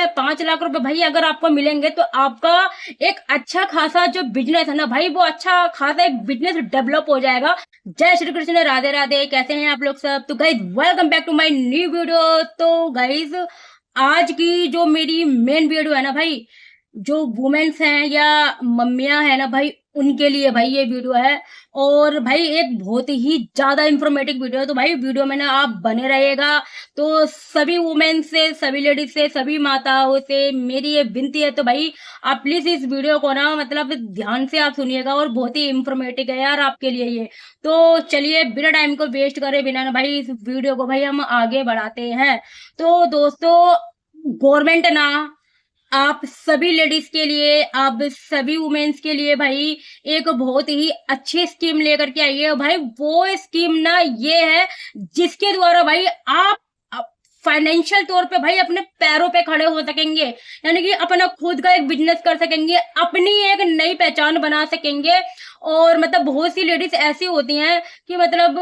5 लाख रुपए भाई अगर आपको मिलेंगे तो आपका एक अच्छा खासा जो बिजनेस है ना भाई, वो अच्छा खासा एक बिजनेस डेवलप हो जाएगा। जय श्री कृष्ण, राधे राधे। कैसे हैं आप लोग सब? तो guys welcome back to my new video. तो गाइज आज की जो मेरी मेन वीडियो है ना भाई, जो वुमेन्स हैं या मम्मियां हैं ना भाई, उनके लिए भाई ये वीडियो है। और भाई एक बहुत ही ज्यादा इंफॉर्मेटिव वीडियो है, तो भाई वीडियो में ना आप बने रहिएगा। तो सभी वुमेन्स से, सभी लेडीज से, सभी माताओं से मेरी ये विनती है, तो भाई आप प्लीज इस वीडियो को ना मतलब ध्यान से आप सुनिएगा, और बहुत ही इंफॉर्मेटिव है यार आपके लिए ये। तो चलिए बिना टाइम को वेस्ट करे बिना ना भाई इस वीडियो को भाई हम आगे बढ़ाते हैं। तो दोस्तों, गवर्नमेंट ना आप सभी लेडीज के लिए, आप सभी वुमेन्स के लिए भाई एक बहुत ही अच्छी स्कीम लेकर के आई है भाई। वो स्कीम ना ये है जिसके द्वारा भाई आप फाइनेंशियल तौर पे भाई अपने पैरों पे खड़े हो सकेंगे, यानी कि अपना खुद का एक बिजनेस कर सकेंगे, अपनी एक नई पहचान बना सकेंगे। और मतलब बहुत सी लेडीज ऐसी होती हैं कि मतलब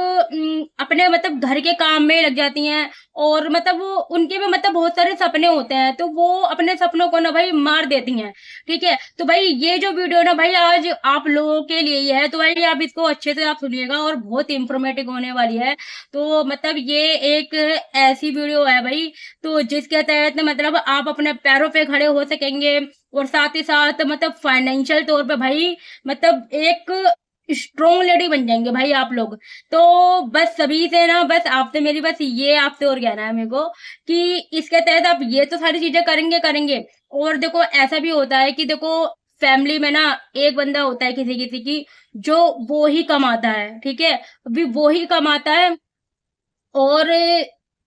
अपने मतलब घर के काम में लग जाती हैं, और मतलब उनके भी मतलब बहुत सारे सपने होते हैं, तो वो अपने सपनों को ना भाई मार देती हैं। ठीक है, तो भाई ये जो वीडियो ना भाई आज आप लोगों के लिए ही है, तो भाई आप इसको अच्छे से आप सुनिएगा और बहुत इंफॉर्मेटिव होने वाली है। तो मतलब ये एक ऐसी वीडियो है भाई, तो जिसके तहत मतलब आप अपने पैरों पे खड़े हो सकेंगे, और साथ ही साथ मतलब फाइनेंशियल तौर पे भाई मतलब एक स्ट्रॉन्ग लेडी बन जाएंगे भाई आप लोग। तो बस सभी से ना, बस आपसे मेरी बस ये आपसे और कहना है मेरे को कि इसके तहत आप ये तो सारी चीजें करेंगे करेंगे। और देखो ऐसा भी होता है कि देखो फैमिली में ना एक बंदा होता है किसी किसी की, जो वो ही कमाता है। ठीक है, अभी वो ही कमाता है, और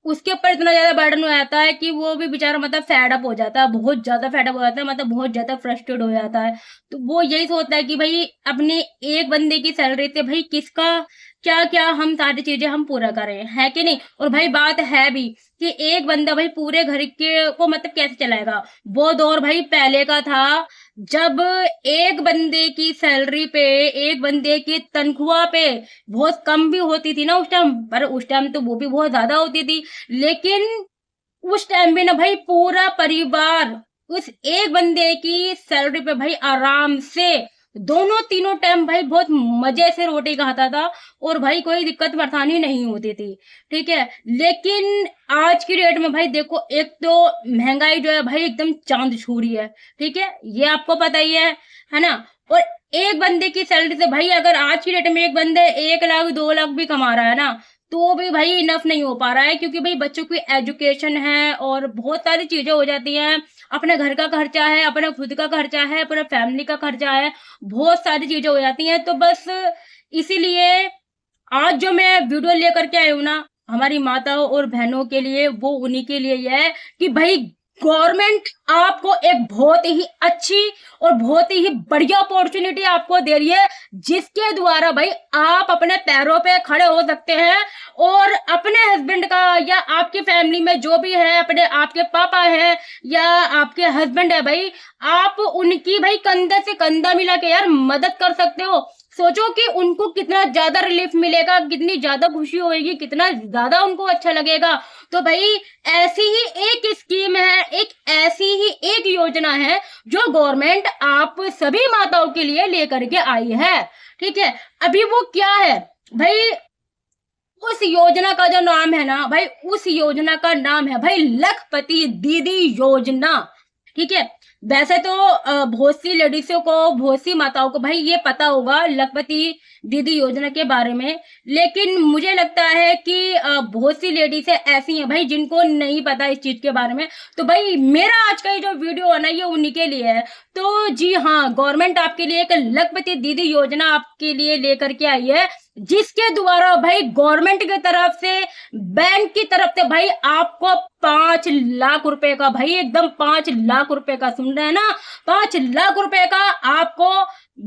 उसके ऊपर इतना ज्यादा बर्डन हो जाता है कि वो भी बेचारा मतलब फेड अप हो जाता है, बहुत ज्यादा फेड अप हो जाता है, मतलब बहुत ज्यादा फ्रस्ट्रेट हो जाता है। तो वो यही सोचता है कि भाई अपने एक बंदे की सैलरी से भाई किसका क्या क्या हम सारी चीजें हम पूरा करें, है कि नहीं। और भाई बात है भी कि एक बंदा भाई पूरे घर के को मतलब कैसे चलाएगा। वो दौर भाई पहले का था, जब एक बंदे की सैलरी पे, एक बंदे की तनख्वाह पे बहुत कम भी होती थी ना उस टाइम, पर उस टाइम तो वो भी बहुत ज्यादा होती थी। लेकिन उस टाइम में ना भाई पूरा परिवार उस एक बंदे की सैलरी पे भाई आराम से दोनों तीनों टाइम भाई बहुत मजे से रोटी खाता था, और भाई कोई दिक्कत परेशानी नहीं होती थी। ठीक है, लेकिन आज की डेट में भाई देखो, एक तो महंगाई जो है भाई एकदम चांद छू रही है। ठीक है, ये आपको पता ही है ना। और एक बंदे की सैलरी से भाई अगर आज की डेट में एक बंदे 1 लाख 2 लाख भी कमा रहा है ना, तो भी भाई इनफ नहीं हो पा रहा है, क्योंकि भाई बच्चों की एजुकेशन है और बहुत सारी चीजें हो जाती हैं। अपने घर का खर्चा है, अपना खुद का खर्चा है, अपना फैमिली का खर्चा है, बहुत सारी चीजें हो जाती हैं। तो बस इसीलिए आज जो मैं वीडियो लेकर के आई हूँ ना हमारी माताओं और बहनों के लिए, वो उन्हीं के लिए है कि भाई गवर्नमेंट आपको एक बहुत ही अच्छी और बहुत ही बढ़िया अपॉर्चुनिटी आपको दे रही है, जिसके द्वारा भाई आप अपने पैरों पे खड़े हो सकते हैं, और अपने हस्बैंड का या आपकी फैमिली में जो भी है, अपने आपके पापा है या आपके हस्बैंड है भाई, आप उनकी भाई कंधे से कंधा मिला के यार मदद कर सकते हो। सोचो कि उनको कितना ज्यादा रिलीफ मिलेगा, कितनी ज्यादा खुशी होगी, कितना ज्यादा उनको अच्छा लगेगा। तो भाई ऐसी ही एक स्कीम है, एक ऐसी ही एक योजना है जो गवर्नमेंट आप सभी माताओं के लिए लेकर के आई है। ठीक है, अभी वो क्या है भाई, उस योजना का जो नाम है ना भाई, उस योजना का नाम है भाई लखपति दीदी योजना। ठीक है, वैसे तो बहुत सी लेडीजों को, बहुत सी माताओं को भाई ये पता होगा लखपति दीदी योजना के बारे में, लेकिन मुझे लगता है कि बहुत सी लेडीज ऐसी हैं भाई जिनको नहीं पता इस चीज के बारे में। तो भाई मेरा आज का ये जो वीडियो है ना, ये उन्हीं के लिए है। तो जी हाँ, गवर्नमेंट आपके लिए एक लखपति दीदी योजना आपके लिए लेकर के आई है, जिसके द्वारा भाई गवर्नमेंट की तरफ से, बैंक की तरफ से भाई आपको 5 लाख रुपए का, भाई एकदम 5 लाख रुपए का, सुन रहे हैं ना, 5 लाख रुपए का आपको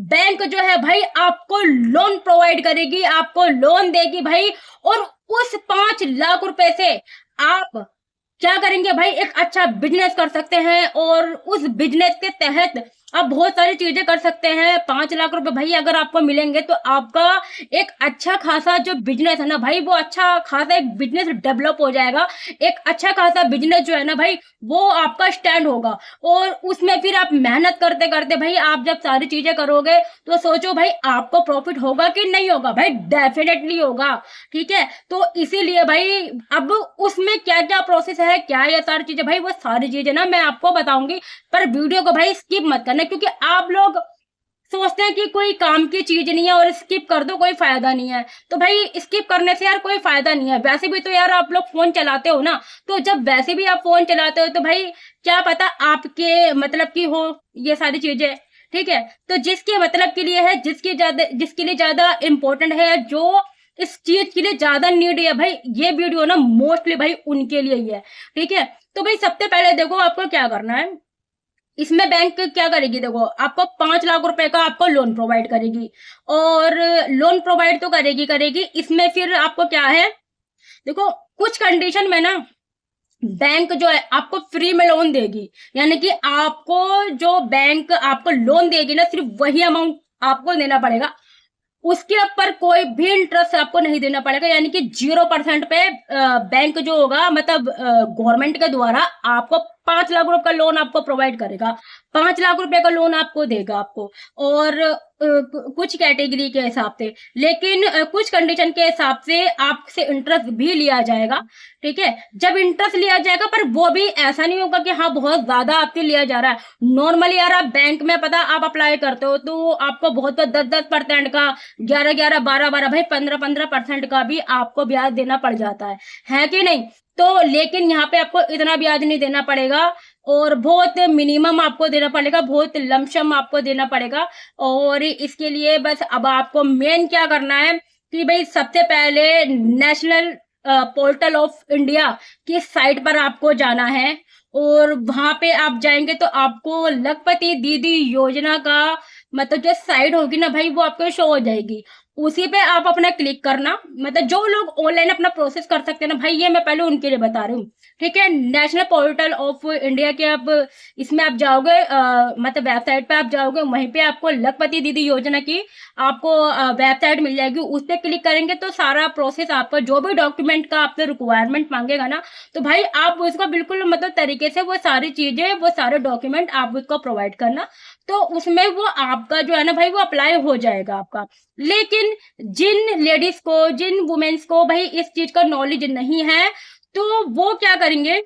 बैंक जो है भाई आपको लोन प्रोवाइड करेगी, आपको लोन देगी भाई। और उस 5 लाख रुपए से आप क्या करेंगे भाई, एक अच्छा बिजनेस कर सकते हैं, और उस बिजनेस के तहत आप बहुत सारी चीजें कर सकते हैं। 5 लाख रुपए भाई अगर आपको मिलेंगे तो आपका एक अच्छा खासा जो बिजनेस है ना भाई, वो अच्छा खासा एक बिजनेस डेवलप हो जाएगा। एक अच्छा खासा बिजनेस जो है ना भाई, वो आपका स्टैंड होगा। और उसमें फिर आप मेहनत करते करते भाई आप जब सारी चीजें करोगे तो सोचो भाई आपको प्रॉफिट होगा कि नहीं होगा। भाई डेफिनेटली होगा। ठीक है, तो इसीलिए भाई अब उसमें क्या क्या प्रोसेस है, क्या ये सारी चीजें, भाई वो सारी चीजें ना मैं आपको बताऊंगी। पर वीडियो को भाई स्किप मत करना, क्योंकि आप लोग सोचते हैं कि कोई काम की चीज नहीं है और स्किप कर दो, कोई फायदा नहीं है। तो भाई स्किप करने से यार कोई फायदा नहीं है। वैसे भी तो यार आप लोग फोन चलाते हो ना, तो जब वैसे भी आप फोन चलाते हो तो भाई क्या पता आपके मतलब की हो ये सारी चीजें। ठीक है, तो जिसके मतलब के लिए है, जिसके लिए ज्यादा इंपॉर्टेंट है, जो इस चीज के लिए ज्यादा नीड है, भाई ये वीडियो ना मोस्टली भाई उनके लिए ही है। ठीक है, तो भाई सबसे पहले देखो आपको क्या करना है। इसमें बैंक क्या करेगी, देखो आपको 5 लाख रुपए का आपको लोन प्रोवाइड करेगी। और लोन प्रोवाइड तो करेगी इसमें फिर आपको क्या है, देखो कुछ कंडीशन में ना बैंक जो है आपको फ्री में लोन देगी। यानी कि आपको जो बैंक आपको लोन देगी ना, सिर्फ वही अमाउंट आपको देना पड़ेगा। उसके ऊपर कोई भी इंटरेस्ट आपको नहीं देना पड़ेगा। यानी कि 0% पे बैंक जो होगा, मतलब गवर्नमेंट के द्वारा आपको 5 लाख रुपए का लोन आपको प्रोवाइड करेगा। 5 लाख रुपए का लोन आपको देगा आपको। और कुछ कैटेगरी के हिसाब से, लेकिन कुछ कंडीशन के हिसाब से आपसे इंटरेस्ट भी लिया जाएगा। ठीक है, जब इंटरेस्ट लिया जाएगा, पर वो भी ऐसा नहीं होगा कि हाँ बहुत ज्यादा आपसे लिया जा रहा है। नॉर्मली यार आप बैंक में पता आप अप्लाई करते हो तो आपको बहुत 10-10% का, 11-11, 12-12, भाई 15-15% का भी आपको ब्याज देना पड़ जाता है कि नहीं। तो लेकिन यहाँ पे आपको इतना ब्याज नहीं देना पड़ेगा, और बहुत मिनिमम आपको देना पड़ेगा, बहुत लमसम आपको देना पड़ेगा। और इसके लिए बस अब आपको मेन क्या करना है कि भाई सबसे पहले नेशनल पोर्टल ऑफ इंडिया की साइट पर आपको जाना है। और वहां पे आप जाएंगे तो आपको लखपति दीदी योजना का मतलब जो साइट होगी ना भाई, वो आपको शो हो जाएगी। उसी पे आप अपना क्लिक करना। मतलब जो लोग ऑनलाइन अपना प्रोसेस कर सकते हैं ना भाई, ये मैं पहले उनके लिए बता रही हूँ। ठीक है, नेशनल पोर्टल ऑफ इंडिया के आप इसमें आप जाओगे, मतलब वेबसाइट पे आप जाओगे, वहीं पे आपको लखपति दीदी योजना की आपको वेबसाइट मिल जाएगी। उस पर क्लिक करेंगे तो सारा प्रोसेस आपका जो भी डॉक्यूमेंट का आपसे रिक्वायरमेंट मांगेगा ना, तो भाई आप उसको बिल्कुल मतलब तरीके से वो सारी चीजें, वो सारे डॉक्यूमेंट आप उसको प्रोवाइड करना। तो उसमें वो आपका जो है ना भाई, वो अप्लाई हो जाएगा आपका। लेकिन जिन लेडीज को, जिन वुमेन्स को भाई इस चीज का नॉलेज नहीं है, तो वो क्या करेंगे,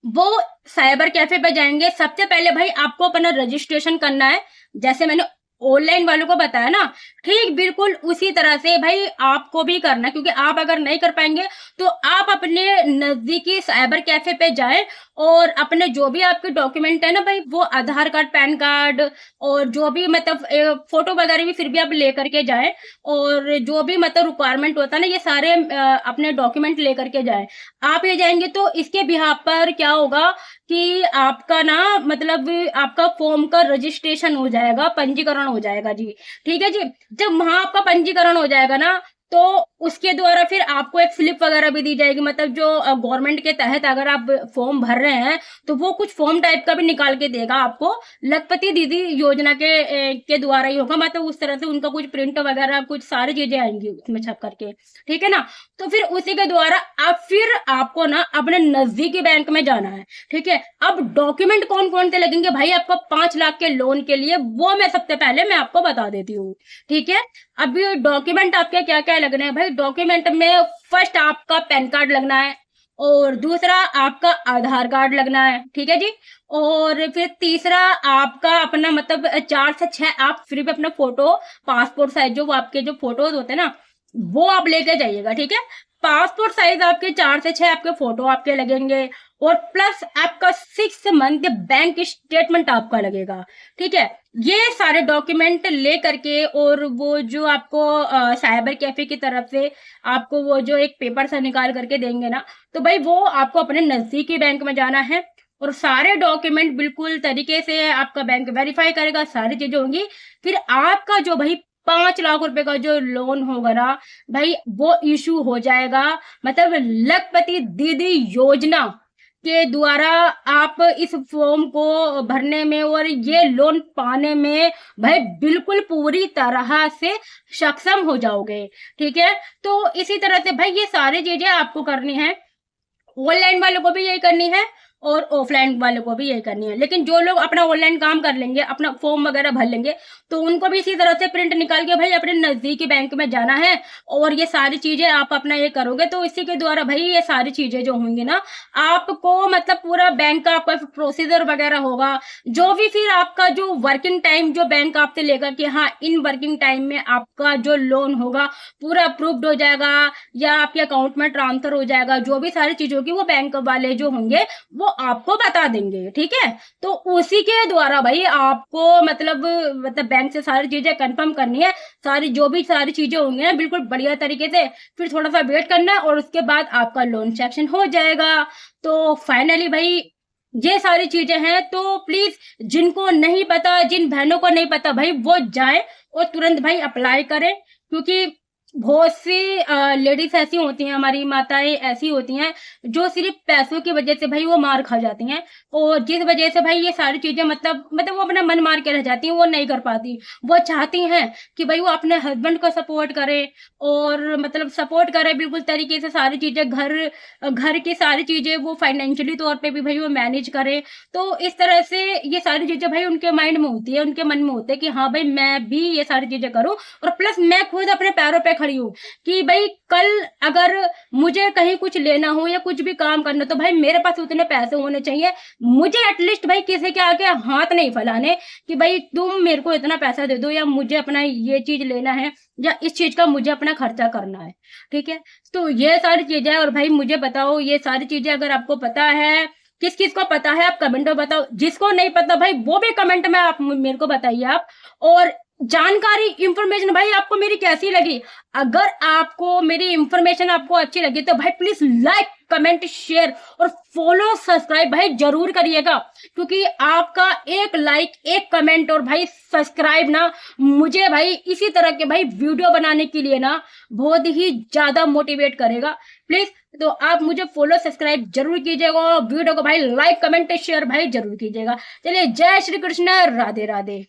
वो साइबर कैफे पे जाएंगे। सबसे पहले भाई आपको अपना रजिस्ट्रेशन करना है। जैसे मैंने ऑनलाइन वालों को बताया ना, ठीक बिल्कुल उसी तरह से भाई आपको भी करना है। क्योंकि आप अगर नहीं कर पाएंगे तो आप अपने नजदीकी साइबर कैफे पे जाएं और अपने जो भी आपके डॉक्यूमेंट है ना भाई, वो आधार कार्ड, पैन कार्ड और जो भी मतलब फोटो वगैरह भी फिर भी आप लेकर के जाएं। और जो भी मतलब रिक्वायरमेंट होता है ना, ये सारे अपने डॉक्यूमेंट लेकर के जाएं। आप ये जाएंगे तो इसके बिहाफ पर क्या होगा कि आपका ना मतलब आपका फॉर्म का रजिस्ट्रेशन हो जाएगा, पंजीकरण हो जाएगा जी। ठीक है जी, जब वहां आपका पंजीकरण हो जाएगा ना, तो उसके द्वारा फिर आपको एक स्लिप वगैरह भी दी जाएगी। मतलब जो गवर्नमेंट के तहत अगर आप फॉर्म भर रहे हैं तो वो कुछ फॉर्म टाइप का भी निकाल के देगा आपको। लखपति दीदी योजना के द्वारा ही होगा। मतलब उस तरह से उनका कुछ प्रिंट वगैरह कुछ सारी चीजें आएंगी उसमें छप करके। ठीक है ना, तो फिर उसी के द्वारा फिर आपको ना अपने नजदीकी बैंक में जाना है। ठीक है, अब डॉक्यूमेंट कौन कौन से लगेंगे भाई आपको 5 लाख के लोन के लिए, वो मैं सबसे पहले मैं आपको बता देती हूँ। ठीक है, अभी डॉक्यूमेंट आपके क्या क्या लगने हैं भाई। डॉक्यूमेंट में फर्स्ट आपका पैन कार्ड लगना है, और दूसरा आपका आधार कार्ड लगना है। ठीक है जी, और फिर तीसरा आपका अपना मतलब 4 से 6 आप फिर भी अपना फोटो, पासपोर्ट साइज जो आपके जो फोटोज होते हैं ना, वो आप लेके जाइएगा। ठीक है, पासपोर्ट साइज आपके 4 से 6 आपके फोटो आपके लगेंगे, और प्लस आपका 6 मंथ बैंक स्टेटमेंट आपका लगेगा। ठीक है, ये सारे डॉक्यूमेंट ले करके, और वो जो आपको साइबर कैफे की तरफ से आपको वो जो एक पेपर सा निकाल करके देंगे ना, तो भाई वो आपको अपने नजदीकी बैंक में जाना है। और सारे डॉक्यूमेंट बिल्कुल तरीके से आपका बैंक वेरीफाई करेगा, सारी चीजें होंगी। फिर आपका जो भाई 5 लाख रुपए का जो लोन होगा ना भाई, वो इशू हो जाएगा। मतलब लखपति दीदी योजना के द्वारा आप इस फॉर्म को भरने में और ये लोन पाने में भाई बिल्कुल पूरी तरह से सक्षम हो जाओगे। ठीक है, तो इसी तरह से भाई ये सारी चीजें आपको करनी है, ऑनलाइन वालों को भी यही करनी है और ऑफलाइन वालों को भी यही करनी है। लेकिन जो लोग अपना ऑनलाइन काम कर लेंगे, अपना फॉर्म वगैरह भर लेंगे, तो उनको भी इसी तरह से प्रिंट निकाल के भाई अपने नजदीकी बैंक में जाना है और ये सारी चीजें आप अपना ये करोगे तो इसी के द्वारा भाई ये सारी चीजें जो होंगी ना, आपको मतलब पूरा बैंक का आपका प्रोसीजर वगैरह होगा, जो भी फिर आपका जो वर्किंग टाइम जो बैंक आपसे लेगा कि हाँ इन वर्किंग टाइम में आपका जो लोन होगा पूरा अप्रूव्ड हो जाएगा या आपके अकाउंट में ट्रांसफर हो जाएगा, जो भी सारी चीज होगी वो बैंक वाले जो होंगे वो आपको बता देंगे। ठीक है, तो उसी के द्वारा भाई आपको मतलब बैंक से सारी चीजें कंफर्म करनी है, सारी जो भी सारी चीजें होंगी ना बिल्कुल बढ़िया तरीके से, फिर थोड़ा सा वेट करना है और उसके बाद आपका लोन सेक्शन हो जाएगा। तो फाइनली भाई ये सारी चीजें हैं, तो प्लीज जिनको नहीं पता, जिन बहनों को नहीं पता भाई वो जाए और तुरंत भाई अप्लाई करें, क्योंकि बहुत सी लेडीज ऐसी होती हैं, हमारी माताएं ऐसी होती हैं जो सिर्फ पैसों की वजह से भाई वो मार खा जाती हैं और जिस वजह से भाई ये सारी चीजें मतलब वो अपना मन मार के रह जाती हैं, वो नहीं कर पाती। वो चाहती हैं कि भाई वो अपने हस्बैंड को सपोर्ट करे और मतलब सपोर्ट करे बिल्कुल तरीके से, सारी चीजें घर की सारी चीजें वो फाइनेंशियली तौर पे भी भाई वो मैनेज करे। तो इस तरह से ये सारी चीजें भाई उनके माइंड में होती है, उनके मन में होते है कि हाँ भाई मैं भी ये सारी चीजें करूं और प्लस मैं खुद अपने पैरों पे खड़ी हूँ कि भाई कल अगर मुझे कहीं कुछ लेना हो या कुछ भी काम करना तो भाई मेरे पास उतने पैसे होने चाहिए, मुझे एटलीस्ट भाई किसी के आगे हाथ नहीं फैलाने कि भाई तुम मेरे को इतना पैसा दे दो या मुझे अपना ये चीज लेना है या इस चीज का मुझे अपना खर्चा करना है। ठीक है, तो ये सारी चीजें, और भाई मुझे बताओ ये सारी चीजें अगर आपको पता है, किस किस को पता है आप कमेंट में बताओ, जिसको नहीं पता भाई वो भी कमेंट में आप मेरे को बताइए आप। और जानकारी इंफॉर्मेशन भाई आपको मेरी कैसी लगी, अगर आपको मेरी इंफॉर्मेशन आपको अच्छी लगी तो भाई प्लीज लाइक कमेंट शेयर और फॉलो सब्सक्राइब भाई जरूर करिएगा, क्योंकि आपका एक लाइक एक कमेंट और भाई सब्सक्राइब ना मुझे भाई इसी तरह के भाई वीडियो बनाने के लिए ना बहुत ही ज्यादा मोटिवेट करेगा। प्लीज तो आप मुझे फॉलो सब्सक्राइब जरूर कीजिएगा और वीडियो को भाई लाइक कमेंट शेयर भाई जरूर कीजिएगा। चलिए जय श्री कृष्ण, राधे राधे।